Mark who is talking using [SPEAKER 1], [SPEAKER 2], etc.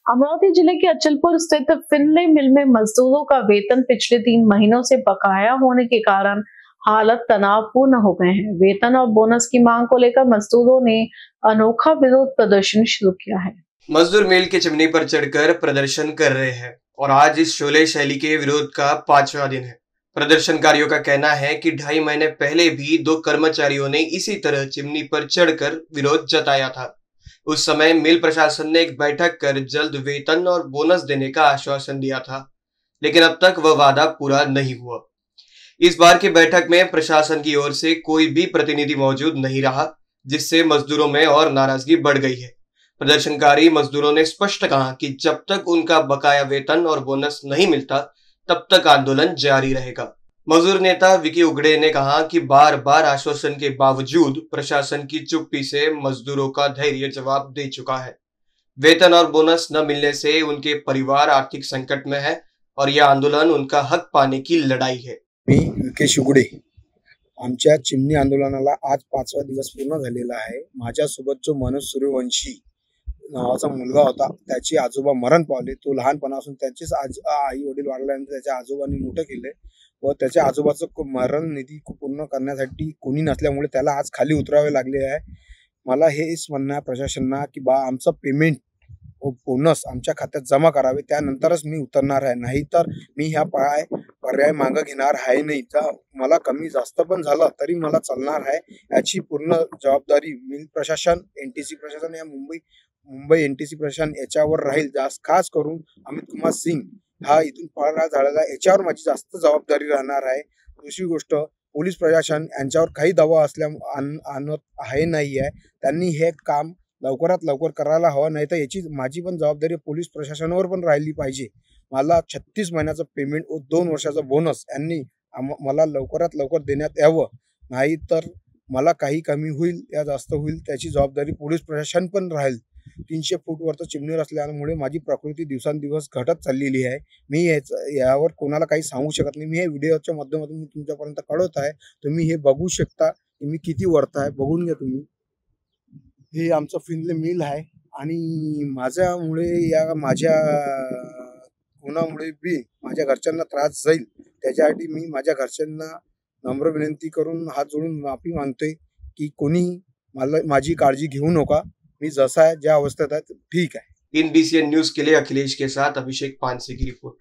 [SPEAKER 1] अमरावती जिले के अचलपुर स्थित फिनले मिल में मजदूरों का वेतन पिछले 3 महीनों से बकाया होने के कारण हालत तनावपूर्ण हो गए हैं। वेतन और बोनस की मांग को लेकर मजदूरों ने अनोखा विरोध प्रदर्शन शुरू किया है।
[SPEAKER 2] मजदूर मिल की चिमनी पर चढ़कर प्रदर्शन कर रहे हैं और आज इस शोले शैली के विरोध का 5वां दिन है। प्रदर्शनकारियों का कहना है कि 2.5 महीने पहले भी 2 कर्मचारियों ने इसी तरह चिमनी पर चढ़कर विरोध जताया था। उस समय मिल प्रशासन ने एक बैठक कर जल्द वेतन और बोनस देने का आश्वासन दिया था, लेकिन अब तक वह वादा पूरा नहीं हुआ। इस बार की बैठक में प्रशासन की ओर से कोई भी प्रतिनिधि मौजूद नहीं रहा, जिससे मजदूरों में और नाराजगी बढ़ गई है। प्रदर्शनकारी मजदूरों ने स्पष्ट कहा कि जब तक उनका बकाया वेतन और बोनस नहीं मिलता, तब तक आंदोलन जारी रहेगा। मजदूर नेता विकी उगड़े ने कहा कि बार बार आश्वासन के बावजूद प्रशासन की चुप्पी से मजदूरों का धैर्य जवाब दे चुका है। वेतन और बोनस न मिलने से उनके परिवार आर्थिक संकट में है और यह आंदोलन उनका हक पाने की लड़ाई है।
[SPEAKER 3] मी विकेश उगडे, आमच्या चिमणी आंदोलनाला आज 5वा दिवस पूर्ण झालेला आहे। माझ्यासोबत जो मनोज सूर्यवंशी नावाचा मुलगा होता, त्याचे आजोबा मरण पावले। तो लहानपणापासून त्याचेच आई वडील वारल्यानंतर त्याच्या आजोबांनी मोठं केले व त्याच्या आजोबाचं मरण निधी पूर्ण करण्यासाठी कोणी नसल्यामुळे त्याला आज खाली उतरावे लागले आहे। मला हेच म्हणणं आहे प्रशासनाला की बा आमचं पेमेंट व बोनस आमच्या खात्यात जमा करावे, त्यानंतरच मी उतरणार आहे, नाहीतर मी ह्या पर्याय मागे घेणार आहे नाही। तर मला कमी जास्त पण झालं तरी मला चालणार आहे। याची पूर्ण जबाबदारी मिल प्रशासन, एनटीसी प्रशासन या मुंबई एनटीसी प्रशासन याच्यावर राहील। खास करून अमित कुमार सिंग हा इथून पळाला झालेला, याच्यावर माझी जास्त जबाबदारी राहणार आहे। दुसरी गोष्ट, पोलीस प्रशासन यांच्यावर काही दबाव आणत आहे नाही आहे, त्यांनी हे काम लवकरात लवकर करायला हवं, नाही तर याची माझी पण जबाबदारी पोलीस प्रशासनावर पण राहिली पाहिजे। मला 36 महिन्याचं पेमेंट व 2 वर्षाचा बोनस यांनी मला लवकरात लवकर देण्यात यावं, नाही तर मला काही कमी होईल या जास्त होईल त्याची जबाबदारी पोलीस प्रशासन पण राहील। 300 फूटवरचं चिमणीवर असल्यामुळे माझी प्रकृती दिवसांदिवस घटत चाललेली आहे। मी यावर कोणाला काही सांगू शकत नाही। मी हे व्हिडिओच्या माध्यमातून तुमच्यापर्यंत कळवत आहे, तुम्ही हे बघू शकता की मी किती वर्थ आहे, बघून घ्या तुम्ही। हे आमचं फिनले मिल आहे आणि माझ्या कोणामुळे बी माझ्या घरच्यांना त्रास जाईल, त्याच्यासाठी मी माझ्या घरच्यांना नम्र विनंती करून हात जोडून माफी मागतोय की कोणी माझी काळजी घेऊ नका। मी जसा है ज्या अवस्थेत है ठीक है।
[SPEAKER 2] इन BCN न्यूज के लिए अखिलेश के साथ अभिषेक पानसे की रिपोर्ट।